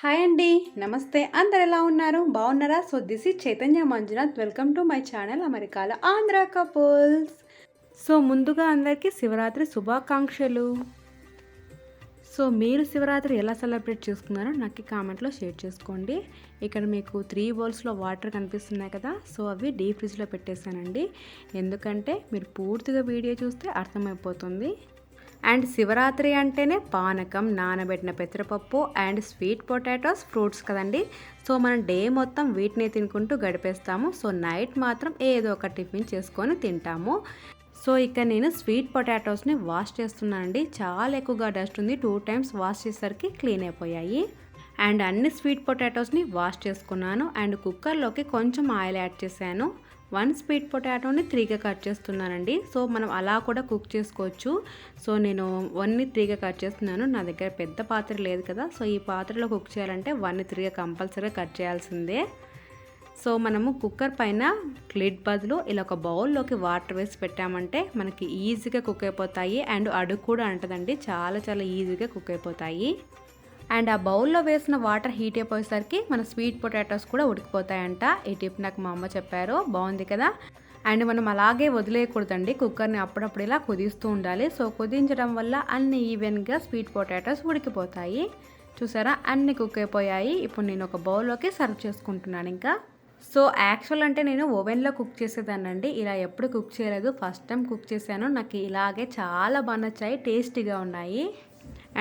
Hi అండి. నమస్తే. అందరు ఎలా ఉన్నారు? బాగున్నారా? So this is Chaitanya Manjunath. Welcome to my channel అమెరికాలో ఆంధ్ర కపుల్స్. సో ముందుగా అందరికీ శివరాత్రి శుభాకాంక్షలు. సో మీరు శివరాత్రి ఎలా సెలబ్రేట్ చేసుకున్నారో నాకు కామెంట్లో షేర్ చేసుకోండి. ఇక్కడ మీకు 3 బౌల్స్లో వాటర్ కనిపిస్తున్నాయి కదా, సో అవి డీప్ ఫ్రిడ్జ్లో పెట్టేశానండి. ఎందుకంటే మీరు పూర్తిగా వీడియో చూస్తే అర్థమైపోతుంది. అండ్ శివరాత్రి అంటేనే పానకం, నానబెట్టిన పెసరపప్పు అండ్ స్వీట్ పొటాటోస్, ఫ్రూట్స్ కదండి. సో మనం డే మొత్తం వీటిని తినుకుంటూ గడిపేస్తాము. సో నైట్ మాత్రం ఏదో ఒక టిఫిన్ చేసుకొని తింటాము. సో ఇక్కడ నేను స్వీట్ పొటాటోస్ని వాష్ చేస్తున్నానండి. చాలా ఎక్కువగా డస్ట్ ఉంది. 2 టైమ్స్ వాష్ చేసేసరికి క్లీన్ అయిపోయాయి. అండ్ అన్ని స్వీట్ పొటాటోస్ని వాష్ చేసుకున్నాను. అండ్ కుక్కర్లోకి కొంచెం ఆయిల్ యాడ్ చేశాను. 1 స్వీట్ పొటాటోని 3గా కట్ చేస్తున్నానండి. సో మనం అలా కూడా కుక్ చేసుకోవచ్చు. సో నేను 1ని 3గా కట్ చేస్తున్నాను. నా దగ్గర పెద్ద పాత్ర లేదు కదా, సో ఈ పాత్రలో కుక్ చేయాలంటే 1ని 3గా కంపల్సరీగా కట్ చేయాల్సిందే. సో మనము కుక్కర్ పైన లిడ్ బదులు ఇలా ఒక బౌల్లోకి వాటర్ వేసి పెట్టామంటే మనకి ఈజీగా కుక్ అయిపోతాయి. అండ్ అడుగు కూడా అంటదండి, చాలా చాలా ఈజీగా కుక్ అయిపోతాయి. అండ్ ఆ బౌల్లో వేసిన వాటర్ హీట్ అయిపోయేసరికి మన స్వీట్ పొటాటోస్ కూడా ఉడికిపోతాయంట. ఈ టిప్ నాకు మా అమ్మ చెప్పారు. బాగుంది కదా. అండ్ మనం అలాగే వదిలేయకూడదండి, కుక్కర్ని అప్పుడప్పుడు ఇలా కుదిస్తూ ఉండాలి. సో కుదించడం వల్ల అన్ని ఈవెన్గా స్వీట్ పొటాటోస్ ఉడికిపోతాయి. చూసారా, అన్ని కుక్ అయిపోయాయి. ఇప్పుడు నేను ఒక బౌల్లోకి సర్వ్ చేసుకుంటున్నాను. ఇంకా సో యాక్చువల్ అంటే నేను ఓవెన్లో కుక్ చేసేదానండి. ఇలా ఎప్పుడు కుక్ చేయలేదు, ఫస్ట్ టైం కుక్ చేశాను. నాకు ఇలాగే చాలా బాగా నచ్చాయి, టేస్టీగా ఉన్నాయి.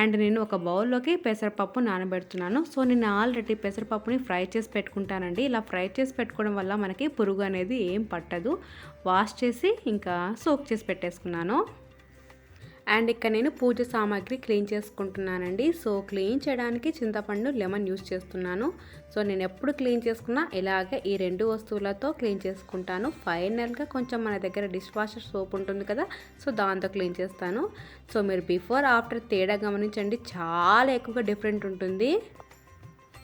అండ్ నేను ఒక బౌల్లోకి పెసరపప్పు నానబెడుతున్నాను. సో నేను ఆల్రెడీ పెసరపప్పుని ఫ్రై చేసి పెట్టుకుంటానండి. ఇలా ఫ్రై చేసి పెట్టుకోవడం వల్ల మనకి పురుగు అనేది ఏం పట్టదు. వాష్ చేసి ఇంకా సోక్ చేసి పెట్టేసుకున్నాను. అండ్ ఇక్కడ నేను పూజ సామాగ్రి క్లీన్ చేసుకుంటున్నానండి. సో క్లీన్ చేయడానికి చింతపండు, లెమన్ యూస్ చేస్తున్నాను. సో నేను ఎప్పుడు క్లీన్ చేసుకున్నా ఇలాగే ఈ 2 వస్తువులతో క్లీన్ చేసుకుంటాను. ఫైనల్గా కొంచెం మన దగ్గర డిష్ వాషర్ సోప్ ఉంటుంది కదా, సో దాంతో క్లీన్ చేస్తాను. సో మీరు బిఫోర్ ఆఫ్టర్ తేడా గమనించండి, చాలా ఎక్కువగా డిఫరెంట్ ఉంటుంది.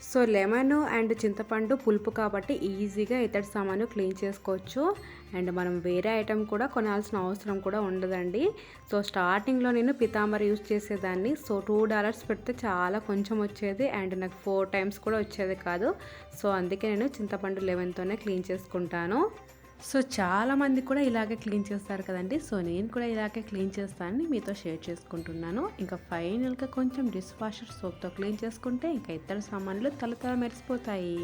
సో లెమన్ అండ్ చింతపండు పులుపు కాబట్టి ఈజీగా ఇతడి సామాను క్లీన్ చేసుకోవచ్చు. అండ్ మనం వేరే ఐటెం కూడా కొనాల్సిన అవసరం కూడా ఉండదండి. సో స్టార్టింగ్లో నేను పితాంబరి యూస్ చేసేదాన్ని. సో $2 పెడితే చాలా కొంచెం వచ్చేది. అండ్ నాకు 4 టైమ్స్ కూడా వచ్చేది కాదు. సో అందుకే నేను చింతపండు లెమన్తోనే క్లీన్ చేసుకుంటాను. సో చాలామంది కూడా ఇలాగే క్లీన్ చేస్తారు కదండి. సో నేను కూడా ఇలాగే క్లీన్ చేస్తానని మీతో షేర్ చేసుకుంటున్నాను. ఇంకా ఫైనల్గా కొంచెం డిష్ వాషర్ సోప్తో క్లీన్ చేసుకుంటే ఇంకా ఇతర సామాన్లు తల మెరిసిపోతాయి.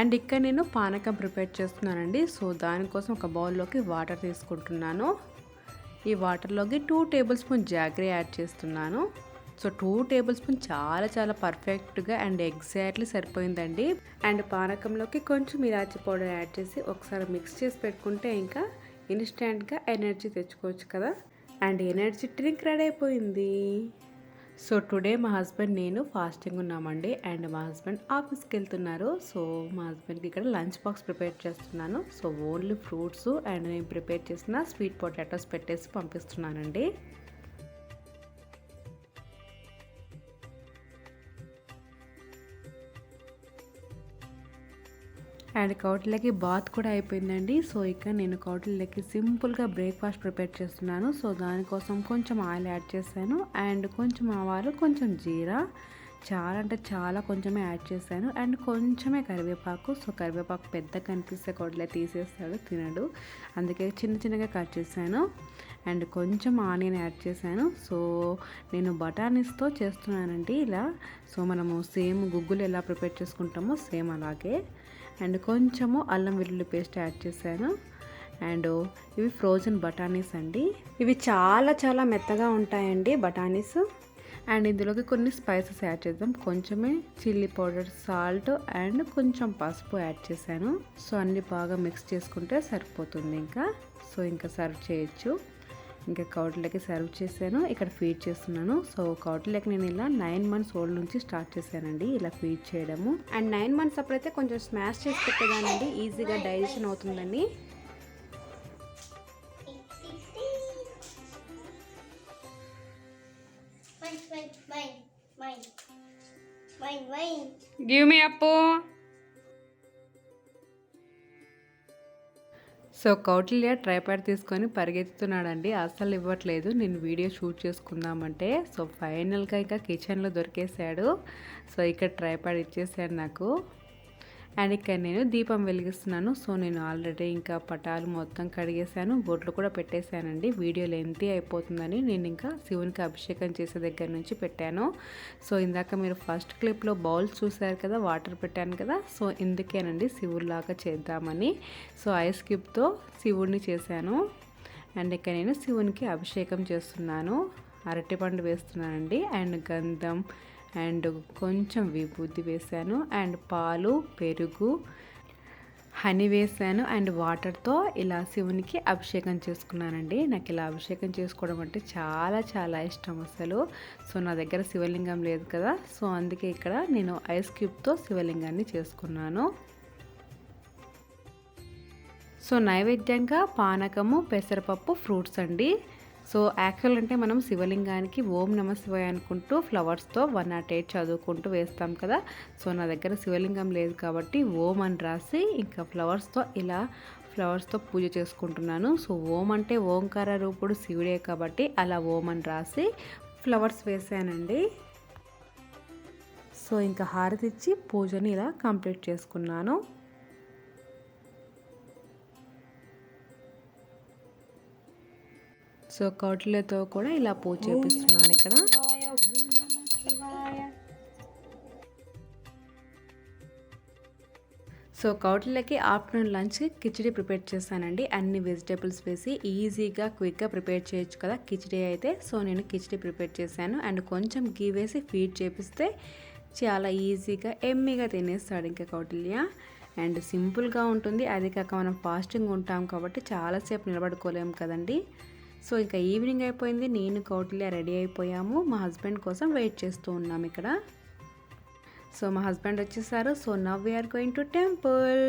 అండ్ ఇక్కడ నేను పానకం ప్రిపేర్ చేస్తున్నానండి. సో దానికోసం ఒక బౌల్లోకి వాటర్ తీసుకుంటున్నాను. ఈ వాటర్లోకి 2 టేబుల్ స్పూన్ జాగరీ యాడ్ చేస్తున్నాను. సో 2 టేబుల్ స్పూన్ చాలా చాలా పర్ఫెక్ట్గా అండ్ ఎగ్జాక్ట్లీ సరిపోయిందండి. అండ్ పానకంలోకి కొంచెం ఇలాచి పౌడర్ యాడ్ చేసి ఒకసారి మిక్స్ చేసి పెట్టుకుంటే ఇంకా ఇన్స్టెంట్గా ఎనర్జీ తెచ్చుకోవచ్చు కదా. అండ్ ఎనర్జీ డ్రింక్ రెడీ అయిపోయింది. సో టుడే మా హస్బెండ్ నేను ఫాస్టింగ్ ఉన్నామండి. అండ్ మా హస్బెండ్ ఆఫీస్కి వెళ్తున్నారు. సో మా హస్బెండ్కి ఇక్కడ లంచ్ బాక్స్ ప్రిపేర్ చేస్తున్నాను. సో ఓన్లీ ఫ్రూట్స్ అండ్ నేను ప్రిపేర్ చేసిన స్వీట్ పొటాటోస్ పెట్టేసి పంపిస్తున్నానండి. అండ్ కౌటిల్యకి బాత్ కూడా అయిపోయిందండి. సో ఇక నేను కౌటిల్యకి సింపుల్గా బ్రేక్ఫాస్ట్ ప్రిపేర్ చేస్తున్నాను. సో దానికోసం కొంచెం ఆయిల్ యాడ్ చేశాను. అండ్ కొంచెం ఆవాలు, కొంచెం జీరా, చాలా అంటే చాలా కొంచెమే యాడ్ చేశాను. అండ్ కొంచెమే కరివేపాకు. సో కరివేపాకు పెద్ద కనిపిస్తే కౌటిల్య తీసేస్తాడు, తినడు. అందుకే చిన్న చిన్నగా కట్ చేశాను. అండ్ కొంచెం ఆనియన్ యాడ్ చేశాను. సో నేను బఠానీస్తో చేస్తున్నానండి ఇలా. సో మనము సేమ్ గుగ్గులు ఎలా ప్రిపేర్ చేసుకుంటామో సేమ్ అలాగే. అండ్ కొంచెము అల్లం వెల్లుల్లి పేస్ట్ యాడ్ చేశాను. అండ్ ఇవి ఫ్రోజన్ బఠానీస్ అండి. ఇవి చాలా చాలా మెత్తగా ఉంటాయండి బఠానీస్. అండ్ ఇందులోకి కొన్ని స్పైసెస్ యాడ్ చేద్దాం. కొంచెమే చిల్లీ పౌడర్, సాల్ట్ అండ్ కొంచెం పసుపు యాడ్ చేశాను. సో అన్నీ బాగా మిక్స్ చేసుకుంటే సరిపోతుంది ఇంకా. సో ఇంకా సర్వ్ చేయొచ్చు. ఇంకా కౌటిల్యకి సర్వ్ చేశాను. ఇక్కడ ఫీడ్ చేస్తున్నాను. సో కౌటిల్యకి నేను ఇలా 9 months ఓల్డ్ నుంచి స్టార్ట్ చేశానండి ఇలా ఫీడ్ చేయడము. అండ్ 9 months అప్పుడైతే కొంచెం స్మాష్ చేసి పెట్టేదానండి, ఈజీగా డైజెషన్ అవుతుందని. గివ్ మీ అప్పు. సో కౌటిల్య ట్రైపాడ్ తీసుకొని పరిగెత్తుతున్నాడండి, అస్సలు ఇవ్వట్లేదు నేను వీడియో షూట్ చేసుకుందామంటే. సో ఫైనల్గా ఇంకా కిచెన్లో దొరికేశాడు. సో ఇక్కడ ట్రైపాడ్ ఇచ్చేసాడు నాకు. అండ్ ఇక్కడ నేను దీపం వెలిగిస్తున్నాను. సో నేను ఆల్రెడీ ఇంకా పటాలు మొత్తం కడిగేశాను, బొట్లు కూడా పెట్టేశానండి. వీడియో లెంతీ అయిపోతుందని నేను ఇంకా శివునికి అభిషేకం చేసే దగ్గర నుంచి పెట్టాను. సో ఇందాక మీరు ఫస్ట్ క్లిప్లో బౌల్స్ చూసారు కదా, వాటర్ పెట్టాను కదా. సో ఇందుకేనండి శివుడిలాగా చేద్దామని. సో ఐస్ క్యూబ్తో శివుడిని చేశాను. అండ్ ఇక్కడ నేను శివునికి అభిషేకం చేస్తున్నాను, అరటిపండు వేస్తున్నానండి. అండ్ గంధం అండ్ కొంచెం విభూతి వేసాను. అండ్ పాలు, పెరుగు, హనీ వేసాను. అండ్ వాటర్తో ఇలా శివునికి అభిషేకం చేసుకున్నానండి. నాకు ఇలా అభిషేకం చేసుకోవడం అంటే చాలా చాలా ఇష్టం అసలు. సో నా దగ్గర శివలింగం లేదు కదా, సో అందుకే ఇక్కడ నేను ఐస్ క్యూబ్తో శివలింగాన్ని చేసుకున్నాను. సో నైవేద్యంగా పానకము, పెసరపప్పు, ఫ్రూట్స్ అండి. సో యాక్చువల్ అంటే మనం శివలింగానికి ఓం నమ శివాయ అనుకుంటూ ఫ్లవర్స్తో 108 చదువుకుంటూ వేస్తాం కదా. సో నా దగ్గర శివలింగం లేదు కాబట్టి ఓం అని రాసి ఇంకా ఫ్లవర్స్తో పూజ చేసుకుంటున్నాను. సో ఓం అంటే ఓంకార రూపుడు శివుడే కాబట్టి అలా ఓం అని రాసి ఫ్లవర్స్ వేసానండి. సో ఇంకా హారతి ఇచ్చి పూజని ఇలా కంప్లీట్ చేసుకున్నాను. సో కౌటిల్యతో కూడా ఇలా పూజ చేపిస్తున్నాను ఇక్కడ. సో కౌటిల్యకి ఆఫ్టర్నూన్ లంచ్ కిచిడి ప్రిపేర్ చేశానండి. అన్ని వెజిటేబుల్స్ వేసి ఈజీగా క్విక్గా ప్రిపేర్ చేయొచ్చు కదా కిచిడి అయితే. సో నేను కిచిడి ప్రిపేర్ చేశాను. అండ్ కొంచెం గీ వేసి ఫీడ్ చేపిస్తే చాలా ఈజీగా ఎమ్మీగా తినేస్తాడు ఇంకా కౌటిల్య. అండ్ సింపుల్గా ఉంటుంది, అది కాక మనం ఫాస్టింగ్ ఉంటాం కాబట్టి చాలాసేపు నిలబడుకోలేము కదండి. సో ఇంకా ఈవినింగ్ అయిపోయింది, నేను కౌటిల్య రెడీ అయిపోయాము. మా హస్బెండ్ కోసం వెయిట్ చేస్తూ ఉన్నాం ఇక్కడ. సో మా హస్బెండ్ వచ్చేసారు. So now we are going to temple.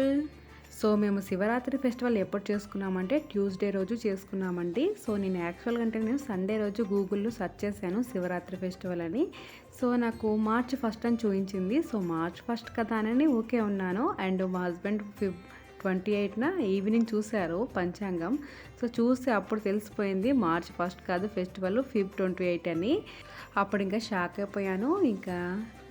So మేము శివరాత్రి ఫెస్టివల్ ఎప్పుడు చేసుకున్నామంటే ట్యూస్డే రోజు చేసుకున్నామండి. సో నేను యాక్చువల్గా అంటే నేను సండే రోజు గూగుల్లో సెర్చ్ చేశాను శివరాత్రి ఫెస్టివల్ అని. సో నాకు March 1 అని చూపించింది. సో March 1 కదా అని ఓకే ఉన్నాను. అండ్ మా హస్బెండ్ 28న ఈవినింగ్ చూశారు పంచాంగం. సో చూస్తే అప్పుడు తెలిసిపోయింది March 1 కాదు ఫెస్టివల్, Feb 28 అని. అప్పుడు ఇంకా షాక్ అయిపోయాను. ఇంకా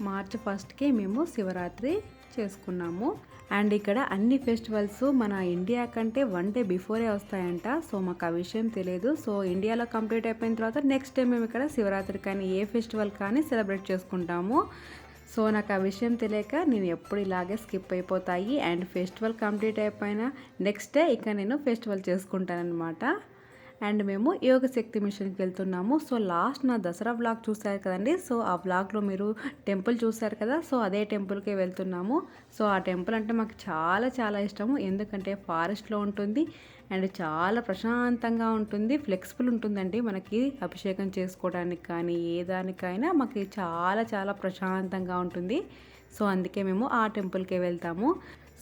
March 1కే మేము శివరాత్రి చేసుకున్నాము. అండ్ ఇక్కడ అన్ని ఫెస్టివల్స్ మన ఇండియా కంటే 1 డే బిఫోరే వస్తాయంట. సో మాకు ఆ విషయం తెలియదు. సో ఇండియాలో కంప్లీట్ అయిపోయిన తర్వాత నెక్స్ట్ డే మేము ఇక్కడ శివరాత్రి కానీ ఏ ఫెస్టివల్ కానీ సెలబ్రేట్ చేసుకుంటాము. సో నాకు ఆ విషయం తెలియక నేను ఎప్పుడు ఇలాగే స్కిప్ అయిపోతాయి. అండ్ ఫెస్టివల్ కంప్లీట్ అయిపోయిన నెక్స్ట్ డే ఇక నేను ఫెస్టివల్ చేసుకుంటానన్నమాట. అండ్ మేము యోగ శక్తి మిషన్కి వెళ్తున్నాము. సో లాస్ట్ నా దసరా వ్లాగ్ చూసారు కదండి. సో ఆ వ్లాగ్లో మీరు టెంపుల్ చూసారు కదా. సో అదే టెంపుల్కే వెళ్తున్నాము. సో ఆ టెంపుల్ అంటే మాకు చాలా చాలా ఇష్టము, ఎందుకంటే ఫారెస్ట్లో ఉంటుంది అండ్ చాలా ప్రశాంతంగా ఉంటుంది, ఫ్లెక్సిబుల్ ఉంటుందండి. మనకి అభిషేకం చేసుకోవడానికి కానీ ఏ దానికైనా మాకు చాలా చాలా ప్రశాంతంగా ఉంటుంది. సో అందుకే మేము ఆ టెంపుల్కే వెళ్తాము.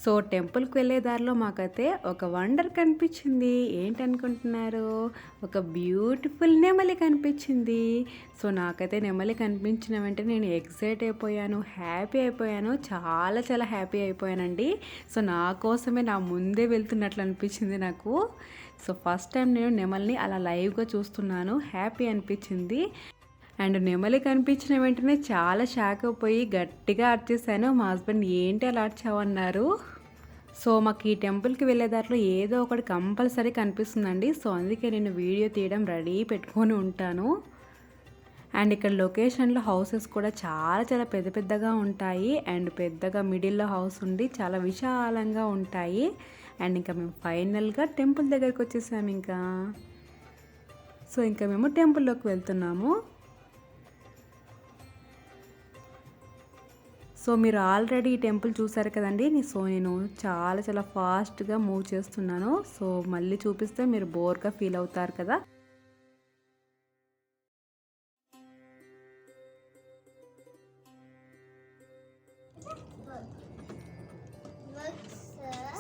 సో టెంపుల్కి వెళ్ళే దారిలో మాకైతే ఒక వండర్ కనిపించింది. ఏంటనుకుంటున్నారు? ఒక బ్యూటిఫుల్ నెమలి కనిపించింది. సో నాకైతే నెమలి కనిపించిన వెంటనే నేను ఎక్సైట్ అయిపోయాను, హ్యాపీ అయిపోయాను, చాలా చాలా హ్యాపీ అయిపోయానండి. సో నా కోసమే నా ముందే వెళ్తున్నట్లు అనిపించింది నాకు. సో ఫస్ట్ టైం నేను నెమలిని అలా లైవ్గా చూస్తున్నాను, హ్యాపీ అనిపించింది. అండ్ నెమలి కనిపించిన వెంటనే చాలా షాక్ అయిపోయి గట్టిగా అరిచేసాను. మా హస్బెండ్ ఏంటి అలా అరిచావన్నారు. సో మాకు ఈ టెంపుల్కి వెళ్ళే దాంట్లో ఏదో ఒకటి కంపల్సరీ కనిపిస్తుందండి. సో అందుకే నేను వీడియో తీయడం రెడీ పెట్టుకొని ఉంటాను. అండ్ ఇక్కడ లొకేషన్లో హౌసెస్ కూడా చాలా చాలా పెద్ద పెద్దగా ఉంటాయి. అండ్ పెద్దగా మిడిల్లో హౌస్ ఉండి చాలా విశాలంగా ఉంటాయి. అండ్ ఇంకా మేము ఫైనల్గా టెంపుల్ దగ్గరికి వచ్చేసాము ఇంకా. సో ఇంకా మేము టెంపుల్లోకి వెళ్తున్నాము. సో మీరు ఆల్రెడీ ఈ టెంపుల్ చూసారు కదండి. సో నేను చాలా చాలా ఫాస్ట్గా మూవ్ చేస్తున్నాను. సో మళ్ళీ చూపిస్తే మీరు బోర్గా ఫీల్ అవుతారు కదా.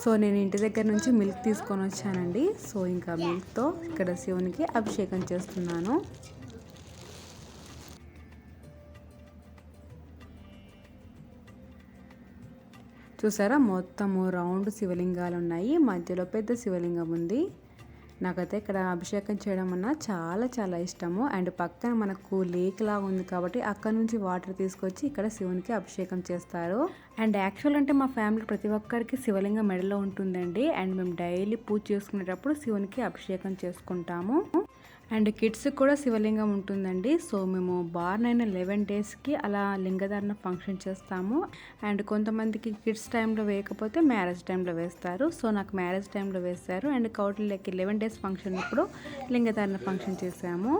సో నేను ఇంటి దగ్గర నుంచి మిల్క్ తీసుకొని వచ్చానండి. సో ఇంకా మిల్క్తో ఇక్కడ శివునికి అభిషేకం చేస్తున్నాను. చూసారా మొత్తము రౌండ్ శివలింగాలు ఉన్నాయి, మధ్యలో పెద్ద శివలింగం ఉంది. నాకైతే ఇక్కడ అభిషేకం చేయడం అన్న చాలా చాలా ఇష్టము. అండ్ పక్కన మనకు లేక్ లాగా ఉంది కాబట్టి అక్కడ నుంచి వాటర్ తీసుకొచ్చి ఇక్కడ శివునికి అభిషేకం చేస్తారు. అండ్ యాక్చువల్ అంటే మా ఫ్యామిలీ ప్రతి ఒక్కరికి శివలింగం మెడలో ఉంటుందండి. అండ్ మేము డైలీ పూజ చేసుకునేటప్పుడు శివునికి అభిషేకం చేసుకుంటాము. అండ్ కిడ్స్కి కూడా శివలింగం ఉంటుందండి. సో మేము బార్న్ అయిన 11 డేస్కి అలా లింగధారణ ఫంక్షన్ చేస్తాము. అండ్ కొంతమందికి కిడ్స్ టైంలో వేయకపోతే మ్యారేజ్ టైంలో వేస్తారు. సో నాకు మ్యారేజ్ టైంలో వేస్తారు. అండ్ కౌటిల్యకి 11 డేస్ ఫంక్షన్ అప్పుడు లింగధారణ ఫంక్షన్ చేసాము.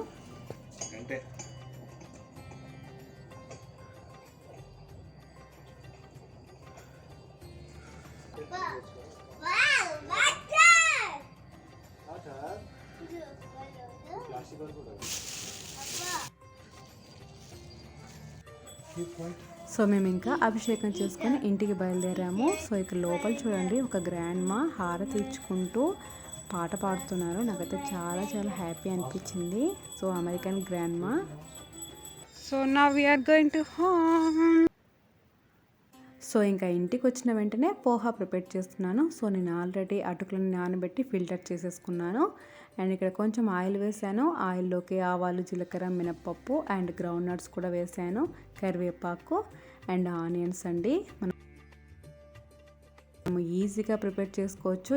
సో మేము ఇంకా అభిషేకం చేసుకొని ఇంటికి బయలుదేరాము. సో ఇక్కడ లోపల చూడండి ఒక గ్రాండ్ మా హారతి ఇచ్చుకుంటూ పాట పాడుతున్నారు. నాకైతే చాలా చాలా హ్యాపీ అనిపించింది. So American grandma. So now we are going to home. So ఇంకా ఇంటికి వచ్చిన వెంటనే పోహా ప్రిపేర్ చేస్తున్నాను. సో నేను ఆల్రెడీ అటుకులను నానబెట్టి ఫిల్టర్ చేసేసుకున్నాను. అండ్ ఇక్కడ కొంచెం ఆయిల్ వేసాను. ఆయిల్లోకి ఆవాలు, జీలకర్ర, మినప్పప్పు అండ్ గ్రౌండ్ నట్స్ కూడా వేసాను, కరివేపాకు అండ్ ఆనియన్స్ అండి. మనం ఈజీగా ప్రిపేర్ చేసుకోవచ్చు,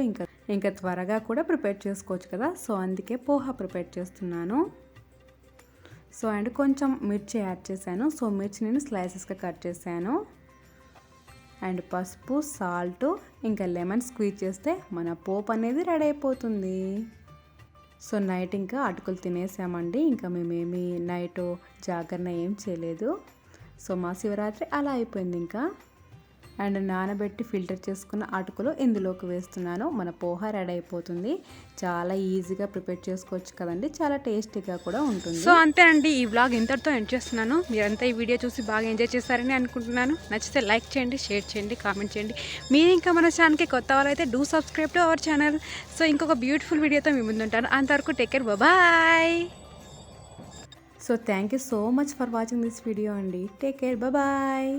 ఇంకా త్వరగా కూడా ప్రిపేర్ చేసుకోవచ్చు కదా. సో అందుకే పోహా ప్రిపేర్ చేస్తున్నాను. సో అండ్ కొంచెం మిర్చి యాడ్ చేశాను. సో మిర్చి నేను స్లైసెస్గా కట్ చేశాను. అండ్ పసుపు, సాల్ట్ ఇంకా లెమన్ స్క్వీజ్ చేస్తే మన పోపు అనేది రెడీ అయిపోతుంది. సో నైట్ ఇంకా అటుకులు తినేసామండి. ఇంకా మేమేమి నైట్ జాగరణ ఏం చేయలేదు. సో మా శివరాత్రి అలా అయిపోయింది ఇంకా. అండ్ నానబెట్టి ఫిల్టర్ చేసుకున్న అటుకులు ఇందులోకి వేస్తున్నాను. మన పోహా రెడీ అయిపోతుంది. చాలా ఈజీగా ప్రిపేర్ చేసుకోవచ్చు కదండి, చాలా టేస్టీగా కూడా ఉంటుంది. సో అంతే అండి, ఈ వ్లాగ్ ఇంతటితో ఎండ్ చేస్తున్నాను. మీరంతా ఈ వీడియో చూసి బాగా ఎంజాయ్ చేస్తారని అనుకుంటున్నాను. నచ్చితే లైక్ చేయండి, షేర్ చేయండి, కామెంట్ చేయండి. మీరు ఇంకా మన ఛానల్కి కొత్త వాళ్ళైతే do subscribe to our channel. So ఇంకొక బ్యూటిఫుల్ వీడియోతో మీ ముందుంటాను. అంతవరకు take care, bye. So thank you so much for watching this video అండి. Take care, bye.